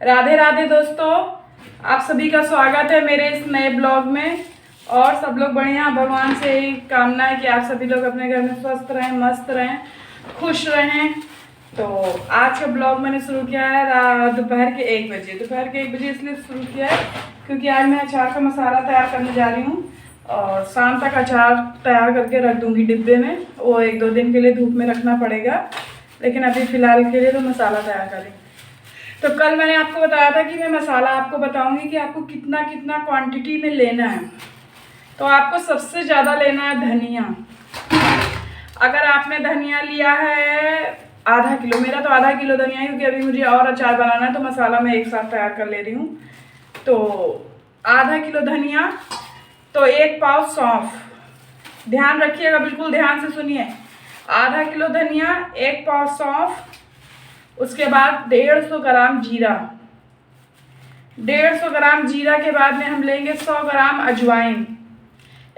राधे राधे दोस्तों, आप सभी का स्वागत है मेरे इस नए ब्लॉग में। और सब लोग बढ़िया, भगवान से यही कामना है कि आप सभी लोग अपने घर में स्वस्थ रहें, मस्त रहें, खुश रहें। तो आज का ब्लॉग मैंने शुरू किया है दोपहर के 1 बजे। दोपहर के 1 बजे इसलिए शुरू किया है क्योंकि आज मैं अचार का मसाला तैयार करने जा रही हूँ और शाम तक अचार तैयार करके रख दूँगी डिब्बे में। वो 1-2 दिन के लिए धूप में रखना पड़ेगा, लेकिन अभी फ़िलहाल के लिए तो मसाला तैयार करेंगे। तो कल मैंने आपको बताया था कि मैं मसाला आपको बताऊंगी कि आपको कितना कितना क्वांटिटी में लेना है। तो आपको सबसे ज़्यादा लेना है धनिया। अगर आपने धनिया लिया है आधा किलो, मेरा तो आधा किलो धनिया है क्योंकि अभी मुझे और अचार बनाना है तो मसाला मैं एक साथ तैयार कर ले रही हूँ। तो आधा किलो धनिया, तो 1 पाव सौंफ। ध्यान रखिएगा, बिल्कुल ध्यान से सुनिए। आधा किलो धनिया, 1 पाव सौंफ, उसके बाद 150 ग्राम जीरा। 150 ग्राम जीरा के बाद में हम लेंगे 100 ग्राम अजवाइन।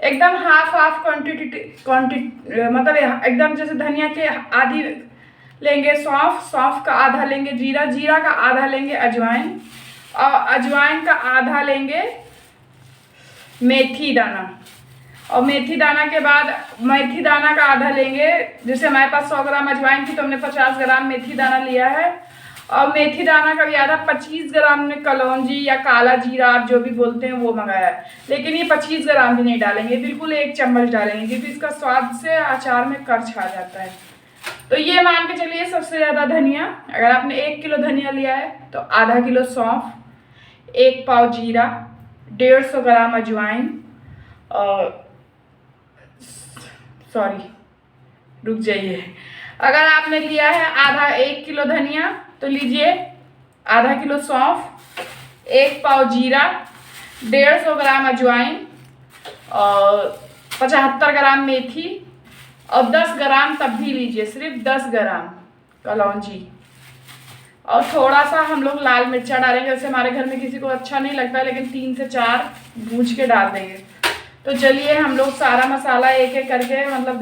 एकदम हाफ क्वांटिटी मतलब एकदम जैसे धनिया के आधी लेंगे सौंफ का आधा लेंगे जीरा का आधा लेंगे अजवाइन, और अजवाइन का आधा लेंगे मेथी दाना। और मेथी दाना के बाद मेथी दाना का आधा लेंगे। जैसे हमारे पास 100 ग्राम अजवाइन थी तो हमने 50 ग्राम मेथी दाना लिया है। और मेथी दाना का भी आधा 25 ग्राम ने कलौंजी या काला जीरा, आप जो भी बोलते हैं, वो मंगाया है। लेकिन ये 25 ग्राम भी नहीं डालेंगे, बिल्कुल 1 चम्मच डालेंगे क्योंकि इसका स्वाद से अचार में करछ आ जाता है। तो ये मान के चलिए सबसे ज़्यादा धनिया। अगर आपने 1 किलो धनिया लिया है तो आधा किलो सौंफ, 1 पाव जीरा, 150 ग्राम अजवाइन, और रुक जाइए। अगर आपने लिया है आधा 1 किलो धनिया तो लीजिए आधा किलो सौंफ, 1 पाव जीरा, 150 ग्राम अजवाइन, और 75 ग्राम मेथी, और 10 ग्राम तब भी लीजिए, सिर्फ 10 ग्राम कलौंजी। और थोड़ा सा हम लोग लाल मिर्चा डालेंगे। वैसे हमारे घर में किसी को अच्छा नहीं लगता, लेकिन 3 से 4 भूज के डाल देंगे। तो चलिए हम लोग सारा मसाला एक एक करके, मतलब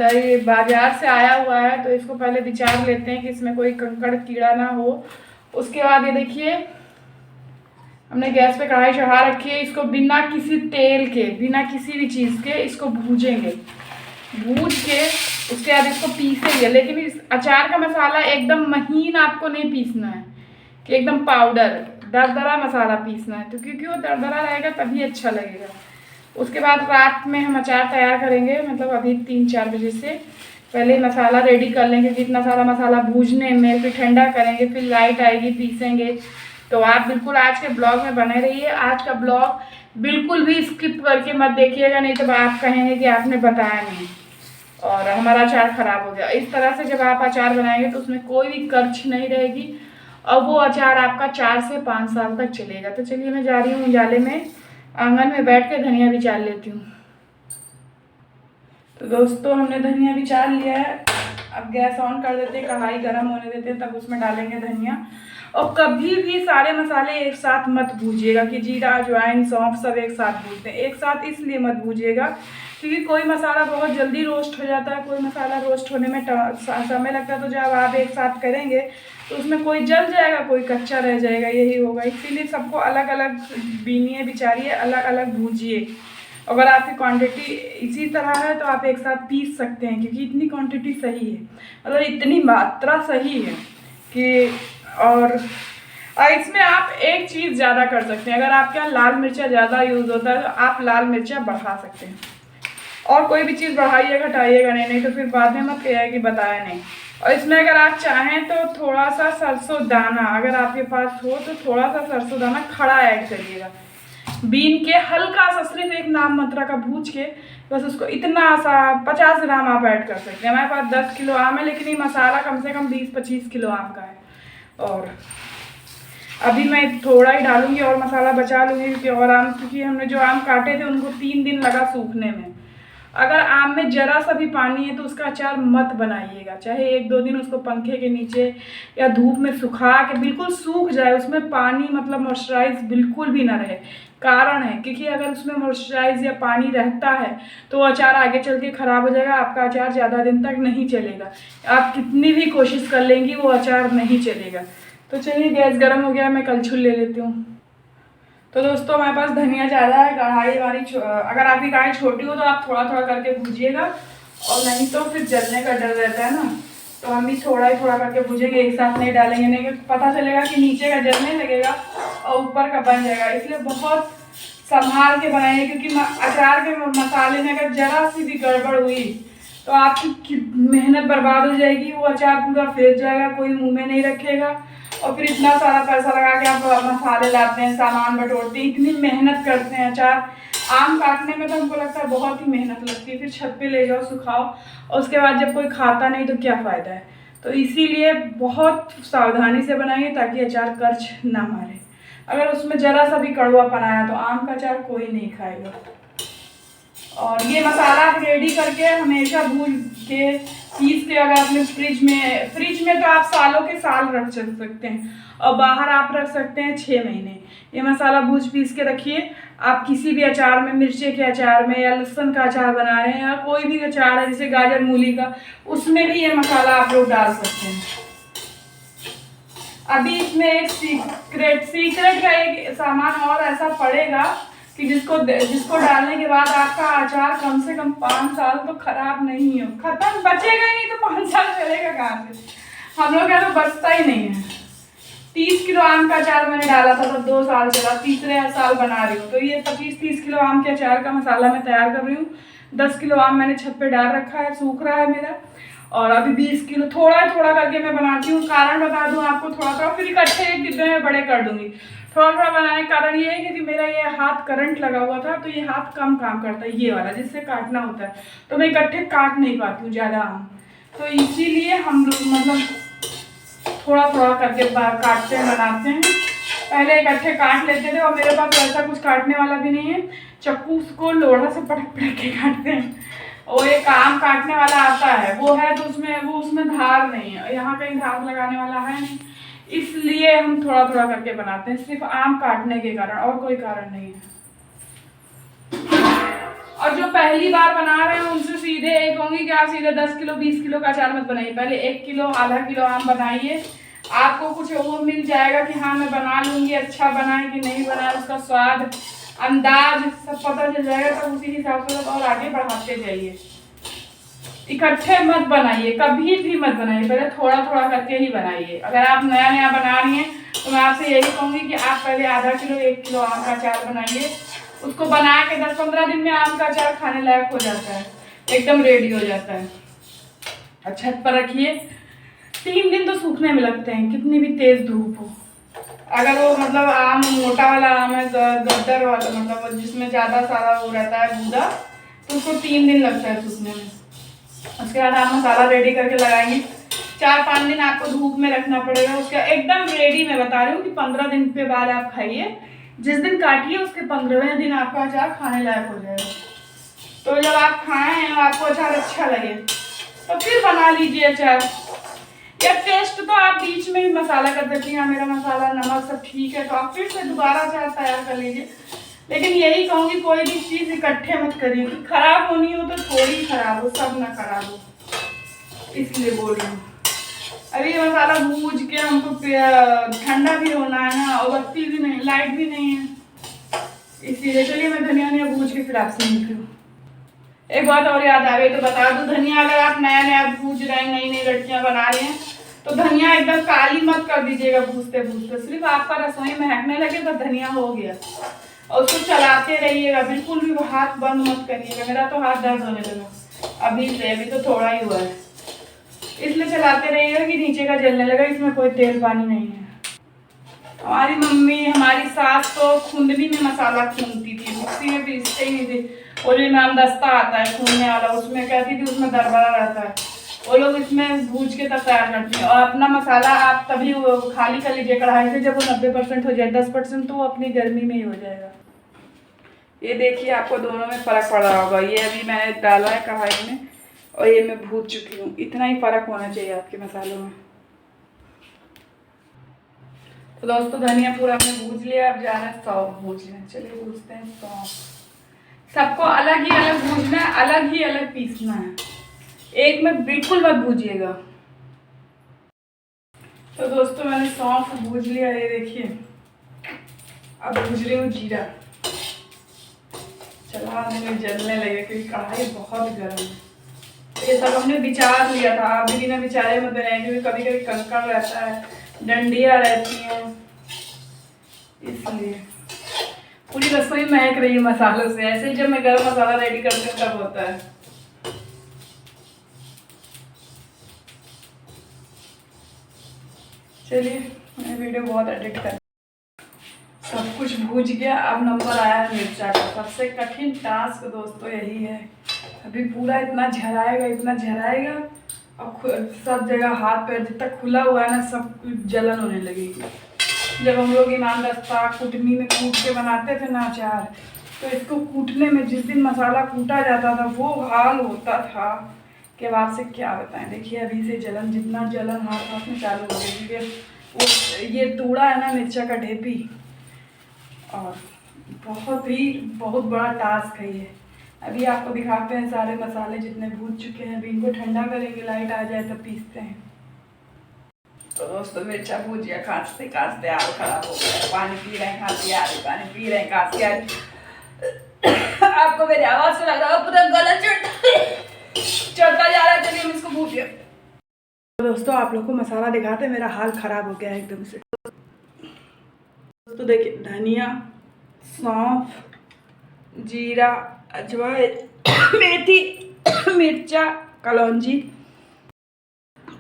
बाजार से आया हुआ है तो इसको पहले विचार लेते हैं कि इसमें कोई कंकड़ कीड़ा ना हो। उसके बाद ये देखिए हमने गैस पे कढ़ाई चढ़ा रखी है। इसको बिना किसी तेल के, बिना किसी भी चीज़ के इसको भूजेंगे। भूज के उसके बाद इसको पीसेंगे। लेकिन इस अचार का मसाला एकदम महीन आपको नहीं पीसना है कि एकदम पाउडर, दरदरा मसाला पीसना है। तो क्योंकि वो दरदरा रहेगा तभी अच्छा लगेगा। उसके बाद रात में हम अचार तैयार करेंगे, मतलब अभी 3-4 बजे से पहले मसाला रेडी कर लेंगे। इतना सारा मसाला भूजने में, फिर ठंडा करेंगे, फिर लाइट आएगी, पीसेंगे। तो आप बिल्कुल आज के ब्लॉग में बने रहिए। आज का ब्लॉग बिल्कुल भी स्किप करके मत देखिएगा, नहीं तो आप कहेंगे कि आपने बताया नहीं और हमारा अचार ख़राब हो गया। इस तरह से जब आप अचार बनाएंगे तो उसमें कोई भी करछ नहीं रहेगी और वो अचार आपका 4 से 5 साल तक चलेगा। तो चलिए मैं जा रही हूँ उजाले में, आंगन में बैठ के धनिया भी चाल लेती हूँ। तो दोस्तों हमने धनिया भी चाल लिया है। अब गैस ऑन कर देते हैं, कढ़ाई गर्म होने देते हैं, तब उसमें डालेंगे धनिया। और कभी भी सारे मसाले एक साथ मत भूजिएगा कि जीरा, अजवाइन, सौंफ सब एक साथ भूजते हैं। एक साथ इसलिए मत भूजिएगा क्योंकि कोई मसाला बहुत जल्दी रोस्ट हो जाता है, कोई मसाला रोस्ट होने में समय लगता है। तो जब आप एक साथ करेंगे तो उसमें कोई जल जाएगा, कोई कच्चा रह जाएगा, यही होगा। इसीलिए सबको अलग अलग बीनिए, बिचारिए, अलग अलग भूजिए। अगर आपकी क्वांटिटी इसी तरह है तो आप एक साथ पीस सकते हैं क्योंकि इतनी क्वांटिटी सही है, मतलब इतनी मात्रा सही है कि। और इसमें आप एक चीज़ ज़्यादा कर सकते हैं। अगर आपके यहाँ लाल मिर्चा ज़्यादा यूज़ होता है तो आप लाल मिर्चा बढ़ा सकते हैं। और कोई भी चीज़ बढ़ाइए घटाइएगा नहीं तो फिर बाद में मत कहिए कि बताया नहीं। और इसमें अगर आप चाहें तो थोड़ा सा सरसों दाना, अगर आपके पास हो तो थोड़ा सा सरसों दाना खड़ा ऐड करिएगा। बीन के हल्का सा, सिर्फ 1 नाम मात्रा का भूज के, बस उसको इतना सा 50 ग्राम आप ऐड कर सकते हैं। हमारे पास 10 किलो आम है, लेकिन ये मसाला कम से कम 20-25 किलो आम का है। और अभी मैं थोड़ा ही डालूंगी और मसाला बचा लूँगी क्योंकि हमने जो आम काटे थे उनको 3 दिन लगा सूखने में। अगर आम में जरा सा भी पानी है तो उसका अचार मत बनाइएगा। चाहे 1-2 दिन उसको पंखे के नीचे या धूप में सुखा के बिल्कुल सूख जाए, उसमें पानी मतलब मॉइस्चराइज बिल्कुल भी ना रहे। कारण है क्योंकि अगर उसमें मॉइस्चराइज या पानी रहता है तो अचार आगे चल के ख़राब हो जाएगा। आपका अचार ज़्यादा दिन तक नहीं चलेगा, आप कितनी भी कोशिश कर लेंगी वो अचार नहीं चलेगा। तो चलिए गैस गर्म हो गया, मैं कलछुल ले लेती हूँ। तो दोस्तों हमारे पास धनिया ज़्यादा है, कढ़ाई हमारी अगर आपकी कढ़ाई छोटी हो तो आप थोड़ा थोड़ा करके भूजिएगा, और नहीं तो फिर जलने का डर रहता है ना, तो हम भी थोड़ा ही थोड़ा करके भूजेंगे, एक साथ नहीं डालेंगे, नहीं कि पता चलेगा कि नीचे का जलने लगेगा और ऊपर का बन जाएगा। इसलिए बहुत संभाल के बनाइए, क्योंकि अचार के मसाले में अगर जरा सी भी गड़बड़ हुई तो आपकी मेहनत बर्बाद हो जाएगी, वो अचार पूरा फेंक जाएगा, कोई मुंह में नहीं रखेगा। और फिर इतना सारा पैसा लगा के आप मसाले लाते हैं, सामान बटोरते हैं, इतनी मेहनत करते हैं। अचार आम काटने में तो हमको लगता है बहुत ही मेहनत लगती है, फिर छत पे ले जाओ सुखाओ, और उसके बाद जब कोई खाता नहीं तो क्या फ़ायदा है। तो इसीलिए बहुत सावधानी से बनाइए ताकि अचार कर्च ना मारे। अगर उसमें ज़रा सा भी कड़वापन आया तो आम का अचार कोई नहीं खाएगा। और ये मसाला आप रेडी करके हमेशा भून के पीस के अगर अपने फ्रिज में तो आप सालों के साल रख सकते हैं, और बाहर आप रख सकते हैं 6 महीने। ये मसाला भूज पीस के रखिए, आप किसी भी अचार में, मिर्ची के अचार में या लहसुन का अचार बना रहे हैं या कोई भी अचार है जैसे गाजर मूली का, उसमें भी ये मसाला आप लोग डाल सकते हैं। अभी इसमें एक सीक्रेट का एक सामान और ऐसा पड़ेगा कि जिसको डालने के बाद आपका अचार कम से कम 5 साल तो खराब नहीं हो, खत्म बचेगा ही नहीं तो 5 साल चलेगा कहाँ से। हम लोग यहाँ तो बचता ही नहीं है। 30 किलो आम का अचार मैंने डाला था तो 2 साल चला, तीसरे साल बना रही हूँ। तो ये 25-30 किलो आम के अचार का मसाला मैं तैयार कर रही हूँ। 10 किलो आम मैंने छत पे डाल रखा है, सूख रहा है मेरा, और अभी 20 किलो थोड़ा थोड़ा करके मैं बनाती हूँ। कारण बता दूँ आपको, थोड़ा थोड़ा फिर इकट्ठे एक डिब्बे में बड़े कर दूंगी। थोड़ा थोड़ा बनाने का कारण ये है कि मेरा ये हाथ करंट लगा हुआ था, तो ये हाथ कम काम करता है, ये वाला जिससे काटना होता है, तो मैं इकट्ठे काट नहीं पाती हूँ ज़्यादा आम। तो इसीलिए हम लोग मतलब थोड़ा थोड़ा करके काटते हैं, बनाते हैं। पहले इकट्ठे काट लेते थे, और मेरे पास वैसा कुछ काटने वाला भी नहीं है, चाकू को लोढ़ा से पटक पटक के काटते हैं। और एक आम काटने वाला आता है, वो है तो उसमें धार नहीं है, यहाँ कहीं धार लगाने वाला है नहीं, इसलिए हम थोड़ा थोड़ा करके बनाते हैं, सिर्फ आम काटने के कारण, और कोई कारण नहीं है। और जो पहली बार बना रहे हैं उनसे सीधे एक कहूँगी कि आप सीधे 10 किलो 20 किलो का अचार मत बनाइए, पहले 1 किलो आधा किलो आम बनाइए। आपको कुछ वो मिल जाएगा कि हाँ मैं बना लूँगी, अच्छा बना है कि नहीं बना है, उसका स्वाद अंदाज सब पता चल जाएगा, तो उसी हिसाब से और आगे बढ़ाते जाइए। इकट्ठे मत बनाइए, कभी भी मत बनाइए, पहले थोड़ा थोड़ा करके ही बनाइए। अगर आप नया नया बना रही हैं तो मैं आपसे यही कहूँगी कि आप पहले आधा किलो 1 किलो आम का अचार बनाइए, उसको बना के 10-15 दिन में आम का अचार खाने लायक हो जाता है, एकदम रेडी हो जाता है। और छत पर रखिए, 3 दिन तो सूखने में लगते हैं, कितनी भी तेज धूप हो। अगर वो मतलब आम मोटा वाला आम है, गद्दर वाला, मतलब जिसमें ज़्यादा सारा वो रहता है गूदा, तो उसको 3 दिन लगता है सूखने में। उसके बाद आप मसाला रेडी करके लगाएंगे, 4-5 दिन आपको धूप में रखना पड़ेगा। उसका एकदम रेडी मैं बता रही हूँ कि 15 दिन के बाद आप खाइए, जिस दिन काटिए उसके 15वें दिन आपका अचार खाने लायक हो जाएगा। तो जब आप खाएं और आपको अचार अच्छा लगे तो फिर बना लीजिए अचार। या टेस्ट तो आप बीच में ही मसाला कर देती हैं, मेरा मसाला नमक सब ठीक है, तो आप फिर से दोबारा अचार तैयार कर लीजिए। लेकिन यही कहूँगी कोई भी चीज़ इकट्ठे मत करिए, कि खराब होनी हो तो थोड़ी खराब हो, सब ना खराब हो, इसलिए बोल रही हूँ। अभी ये मसाला भूज के हमको ठंडा भी होना है ना, और बत्ती भी नहीं, लाइट भी नहीं है, इसीलिए। चलिए मैं धनिया भूज के फिर आपसे निकलूँ। एक बात और याद आ गई तो बता दूं, धनिया अगर आप नया नया भूज रहे हैं, नई नई लड़कियां बना रही हैं, तो धनिया एकदम काली मत कर दीजिएगा भूजते भूजते। सिर्फ आपका रसोई महकने लगे तो धनिया हो गया, और उसको चलाते रहिएगा, बिल्कुल भी हाथ बंद मत करिएगा। मेरा तो हाथ दर्द होने लगा अभी तो थोड़ा ही हुआ है, इसलिए चलाते रहिएगा कि नीचे का जलने लगा। इसमें कोई तेल पानी नहीं है। हमारी मम्मी, हमारी सास तो खुंदनी में मसाला खूंदती थी, मिक्सी में पीसते ही नहीं थी। और ये नामदस्ता आता है खूंदने वाला, उसमें कहती थी उसमें दरबरा रहता है, वो लोग इसमें भूज के तब तैयार करते हैं। और अपना मसाला आप तभी खाली कर लीजिए कढ़ाई से जब वो 90% हो जाए, 10% तो वो अपनी गर्मी में ही हो जाएगा। ये देखिए आपको दोनों में फ़र्क पड़ रहा होगा, ये अभी मैंने डाला है कढ़ाई में और ये मैं भूज चुकी हूँ। इतना ही फ़र्क होना चाहिए आपके मसालों में। तो दोस्तों धनिया पूरा हमने भूज लिया, अब जा रहे हैं सौंफ भूजने। चलिए भूजते हैं सौंफ। सबको अलग ही अलग भूजना है, अलग ही अलग पीसना है, एक में बिल्कुल मत भूजिएगा। तो दोस्तों मैंने सौंफ भूज लिया, ये देखिए। अब भूज रही हूँ जीरा। चलाने में जलने लगे क्योंकि कढ़ाई बहुत गर्म है। ये सब हमने विचार लिया था, आप भी बिना विचारे में बनाए क्योंकि कभी कभी कंकड़ रहता है, डंडियाँ रहती हैं, इसलिए पूरी रसोई महक रही है मसालों से। ऐसे जब मैं गरम मसाला रेडी करती हूँ तब होता है। चलिए मैं वीडियो बहुत एडिट कर, सब कुछ भूज गया। अब नंबर आया है मिर्चा का। सबसे कठिन टास्क दोस्तों यही है। अभी पूरा इतना झराएगा, इतना झराएगा और सब जगह हाथ पैर जितना खुला हुआ है ना सब जलन होने लगेगी। जब हम लोग ईमान दस्ता कुटनी में कूट के बनाते थे ना अचार, तो इसको कूटने में जिस दिन मसाला कूटा जाता था वो हाल होता था कि अब आपसे क्या बताएं। देखिए अभी से जलन, जितना जलन हाथ में चालू हो गई क्योंकि वो ये तूड़ा है ना मिर्चा का ढेपी, और बहुत बड़ा टास्क है ये। अभी आपको दिखाते हैं सारे मसाले जितने भून चुके हैं। अभी इनको ठंडा करेंगे, लाइट आ जाए तब पीसते हैं। तो दोस्तों मिर्चा भून गया, खांसते खांसते हाल खराब हो गया। पानी पी रहे हैं, खांसी आ रही, पानी पी रहे हैं, खांसी आ रही। आपको मेरी आवाज से लग रहा है पूरा गला चढ़ता जा रहा है। चलिए हम इसको भून। तो दोस्तों आप लोग को मसाला दिखाते, मेरा हाल खराब हो गया एकदम से। तो देखिए धनिया, सौंफ, जीरा, अजवाइन, मेथी, मिर्चा, कलौंजी।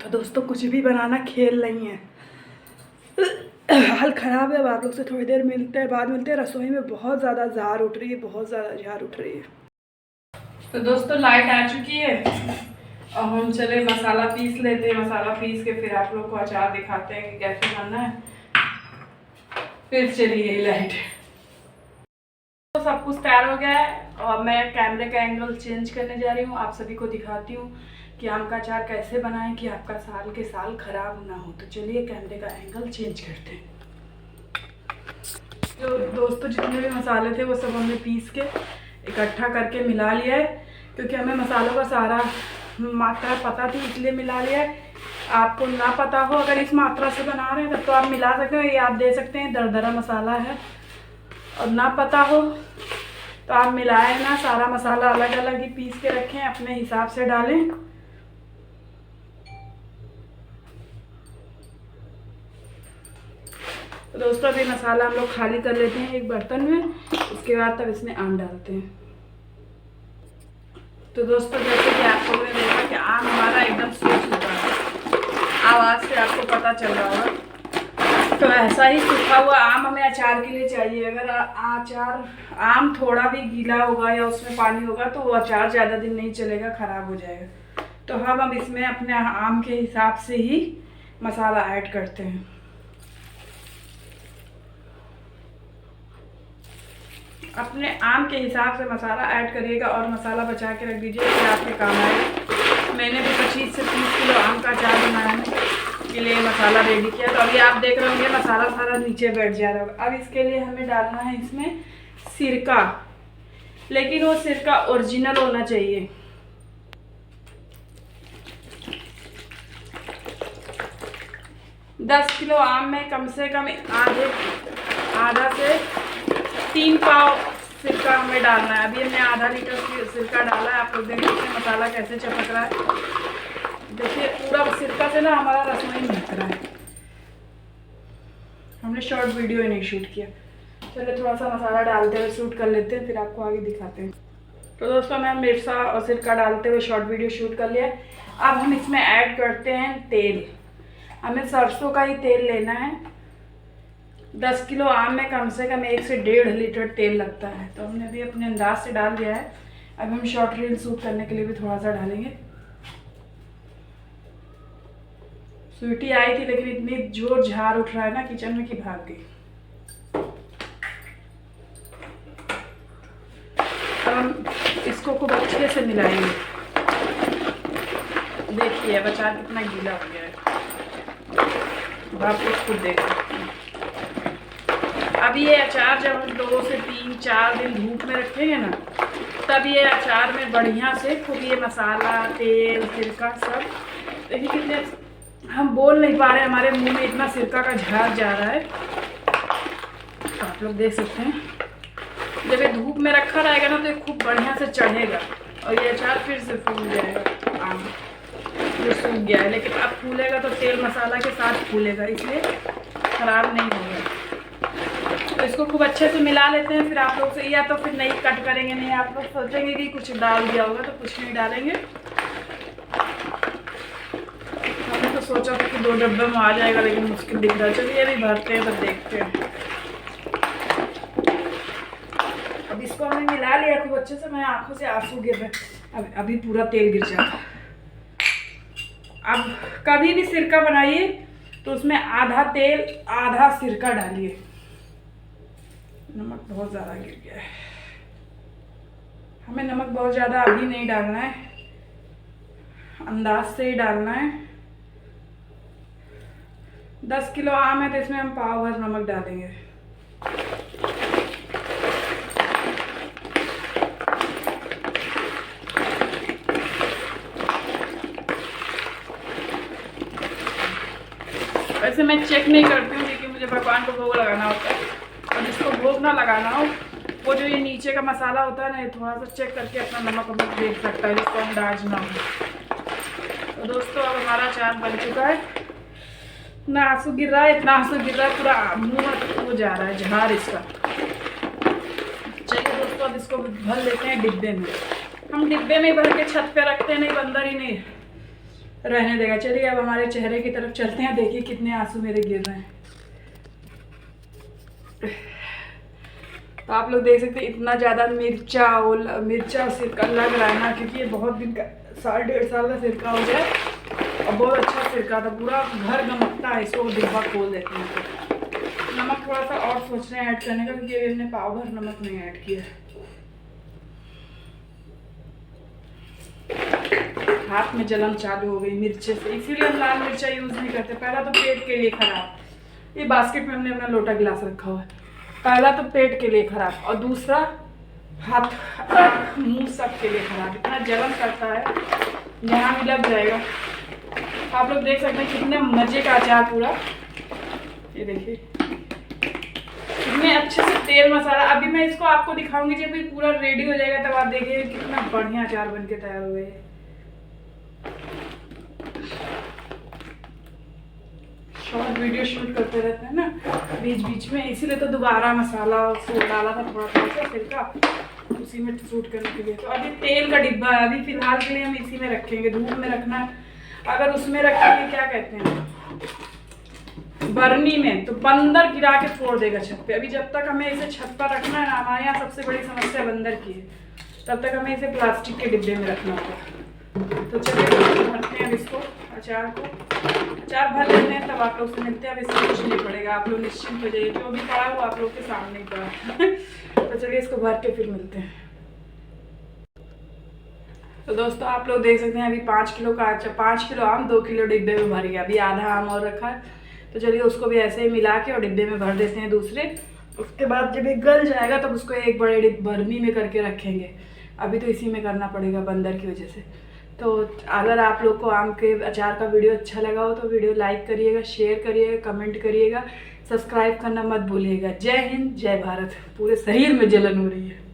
तो दोस्तों कुछ भी बनाना खेल नहीं है। हाल खराब है। अब आप लोग से थोड़ी देर मिलते हैं, बाद मिलते हैं। रसोई में बहुत ज़्यादा जार उठ रही है, बहुत ज़्यादा जार उठ रही है। तो दोस्तों लाइट आ चुकी है और हम चले मसाला पीस लेते हैं। मसाला पीस के फिर आप लोग को अचार दिखाते हैं कि कैसे बनना है। फिर चलिए लाइट। तो सब कुछ तैयार हो गया है और मैं कैमरे का एंगल चेंज करने जा रही हूँ। आप सभी को दिखाती हूँ कि आम का अचार कैसे बनाएं कि आपका साल के साल खराब ना हो। तो चलिए कैमरे का एंगल चेंज करते हैं। तो दोस्तों जितने भी मसाले थे वो सब हमने पीस के इकट्ठा करके मिला लिया है, क्योंकि हमें मसालों का सारा मात्रा पता थी इसलिए मिला लिया है। आपको ना पता हो अगर इस मात्रा से बना रहे हैं तब तो आप मिला सकते हो, ये आप दे सकते हैं दरदरा मसाला है। और ना पता हो तो आप मिलाएं ना, सारा मसाला अलग अलग ही पीस के रखें, अपने हिसाब से डालें। तो दोस्तों अभी मसाला हम लोग खाली कर लेते हैं एक बर्तन में, उसके बाद तब इसमें आम डालते हैं। तो दोस्तों जैसे कि आप लोगों ने देखा कि आम हमारा एकदम सूख चुका है, आवाज़ से आपको पता चल रहा होगा। तो ऐसा ही सूखा हुआ आम हमें अचार के लिए चाहिए। अगर आम थोड़ा भी गीला होगा या उसमें पानी होगा तो वो अचार ज़्यादा दिन नहीं चलेगा, ख़राब हो जाएगा। तो हम अब इसमें अपने आम के हिसाब से ही मसाला ऐड करते हैं। अपने आम के हिसाब से मसाला ऐड करिएगा और मसाला बचा के रख दीजिए कि आपके काम आए। मैंने भी 25 से 30 किलो आम का अचार बनाने के लिए मसाला रेडी किया। तो अभी आप देख रहे होंगे मसाला सारा नीचे बैठ जा रहा होगा। अब इसके लिए हमें डालना है इसमें सिरका, लेकिन वो सिरका ओरिजिनल होना चाहिए। दस किलो आम में कम से कम आधा से 3 पाव सिरका हमें डालना है। अभी हमने आधा लीटर सिरका डाला है। आप लोग देख सकते हैं मसाला कैसे चपक रहा है। देखिए पूरा सिरका से ना हमारा रसोई महक रहा है। हमने शॉर्ट वीडियो ही नहीं शूट किया। चलिए थोड़ा सा मसाला डालते हुए शूट कर लेते हैं, फिर आपको आगे दिखाते हैं। तो दोस्तों मैं मिर्चा और सिरका डालते हुए शॉर्ट वीडियो शूट कर लिया। अब हम इसमें ऐड करते हैं तेल। हमें सरसों का ही तेल लेना है। 10 किलो आम में कम से कम 1 से 1.5 लीटर तेल लगता है। तो हमने भी अपने अंदाज से डाल दिया है। अब हम शॉर्ट रील शूट करने के लिए भी थोड़ा सा डालेंगे। स्वीटी आई थी लेकिन इतनी जोर झाड़ उठ रहा है ना किचन में कि भाग गई। अब हम इसको खूब अच्छे से मिलाएंगे। देखिए अचार कितना गीला हो गया है, आप उसको देख सकते हैं। अब ये अचार जब हम 2 से 3-4 दिन धूप में रखेंगे ना, तब ये अचार में बढ़िया से खूब ये मसाला, तेल, सिरका सब देखिए कितने हम बोल नहीं पा रहे, हमारे मुंह में इतना सिरका का झाग जा रहा है। तो आप लोग देख सकते हैं, जब ये धूप में रखा रहेगा ना तो ये खूब बढ़िया से चढ़ेगा और ये अचार फिर से फूल जाएगा। आम जो सूख गया है, लेकिन अब फूलेगा तो तेल मसाला के साथ फूलेगा, इसलिए ख़राब नहीं होगा। तो इसको खूब अच्छे से मिला लेते हैं। फिर आप लोग से, या तो फिर नहीं कट करेंगे, नहीं आप लोग सोचेंगे कि कुछ डाल दिया होगा, तो कुछ नहीं डालेंगे। हमने तो सोचा था कि 2 डब्बे में आ जाएगा, लेकिन मुश्किल दिख रहा है। चलिए अभी भरते हैं, तब देखते हैं। अब इसको हमने मिला लिया खूब अच्छे से। मैं आंखों से आंसू गिर रहे, अभी पूरा तेल गिर जाता। अब कभी भी सिरका बनाइए तो उसमें आधा तेल आधा सिरका डालिए। नमक बहुत ज़्यादा गिर गया है, हमें नमक बहुत ज़्यादा अभी नहीं डालना है, अंदाज से ही डालना है। 10 किलो आम है तो इसमें हम पाव भर नमक डालेंगे। वैसे मैं चेक नहीं करती हूँ, क्योंकि मुझे भगवान को भोग लगाना होता है, और जिसको भोग ना लगाना हो वो जो ये नीचे का मसाला होता है ना, ये थोड़ा सा चेक करके अपना नमक वमक देख सकता है, जिसको अंदाज ना हो। तो दोस्तों अब हमारा अचार बन चुका है। इतना आंसू गिर रहा है, इतना आंसू गिर रहा है, पूरा मुँह हो जा रहा है झार इसका। चलिए दोस्तों अब इसको भर लेते हैं डिब्बे में। हम डिब्बे में भर के छत पे रखते हैं, नहीं तो अंदर ही नहीं रहने देगा। चलिए अब हमारे चेहरे की तरफ चलते हैं। देखिए कितने आंसू मेरे गिर रहे हैं। तो आप लोग देख सकते हैं इतना ज़्यादा मिर्चा और सिरका लग रहा है ना, क्योंकि ये बहुत दिन का 1.5 साल का सिरका हो गया और बहुत अच्छा सिरका था, पूरा घर गमकता है। इसको डिब्बा खोल देते हैं। तो नमक थोड़ा सा और सोच रहे हैं ऐड करने का, क्योंकि अभी हमने पाव भर नमक नहीं ऐड किया। हाथ में जलन चालू हो गई मिर्चे से, इसीलिए हम लाल मिर्चा यूज़ नहीं करते। पहला तो पेट के लिए खराब, ये बास्केट में हमने अपना लोटा गिलास रखा हुआ है। पहला तो पेट के लिए खराब, और दूसरा हाथ मुंह सब के लिए खराब। इतना जलन करता है, जहाँ भी लग जाएगा। आप लोग देख सकते हैं कितने मज़े का अचार पूरा। ये देखिए कितने अच्छे से तेल मसाला। अभी मैं इसको आपको दिखाऊंगी जब ये पूरा रेडी हो जाएगा, तब आप देखिए कितना बढ़िया अचार बन के तैयार हुए। शॉर्ट वीडियो शूट करते रहते हैं ना बीच बीच में, इसीलिए तो दोबारा मसाला डाला था थोड़ा थोड़ा सा सिरका, उसी में शूट करने के लिए। तो अभी तेल का डिब्बा है, अभी फिलहाल के लिए हम इसी में रखेंगे। धूप में रखना है, अगर उसमें रखेंगे क्या कहते हैं बर्नी में, तो बंदर गिरा के फोड़ देगा छत पे। अभी जब तक हमें इसे छत पर रखना है ना, हमारे यहाँ सबसे बड़ी समस्या बंदर की है, तब तक हमें इसे प्लास्टिक के डिब्बे में रखना होगा। तो चलिए भरते हैं इसको, अचार भर लेते हैं, तब आप लोग से मिलते हैं। अब इसमें कुछ नहीं पड़ेगा, आप लोग निश्चिंत हो जाइए, जो भी पड़ा है वो आप लोग के सामने ही पड़ा। तो चलिए इसको भर के फिर मिलते हैं। तो दोस्तों आप लोग देख सकते हैं अभी 5 किलो का 5 किलो आम 2 किलो डिब्बे में भर गया। अभी आधा आम और रखा है, तो चलिए उसको भी ऐसे ही मिला के और डिब्बे में भर देते हैं दूसरे। उसके बाद जब ये गल जाएगा तब उसको एक बड़े बर्नी में करके रखेंगे। अभी तो इसी में करना पड़ेगा बंदर की वजह से। तो अगर आप लोग को आम के अचार का वीडियो अच्छा लगा हो तो वीडियो लाइक करिएगा, शेयर करिएगा, कमेंट करिएगा, सब्सक्राइब करना मत भूलिएगा। जय हिंद, जय भारत। पूरे शरीर में जलन हो रही है।